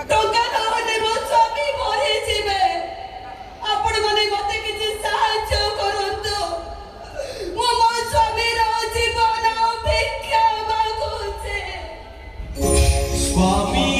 ଟଙ୍କା ନହେଲେ ମୋ ସ୍ୱାମୀ ମରିଯିବେ। ଆପଣମାନେ ମତେ କିଛି ସାହାଯ୍ୟ କରନ୍ତୁ। ମୁଁ ମୋ ସ୍ୱାମୀର ଜୀବନ ଭିକ୍ଷା ମାଗୁଛି। ସ୍ୱାମୀ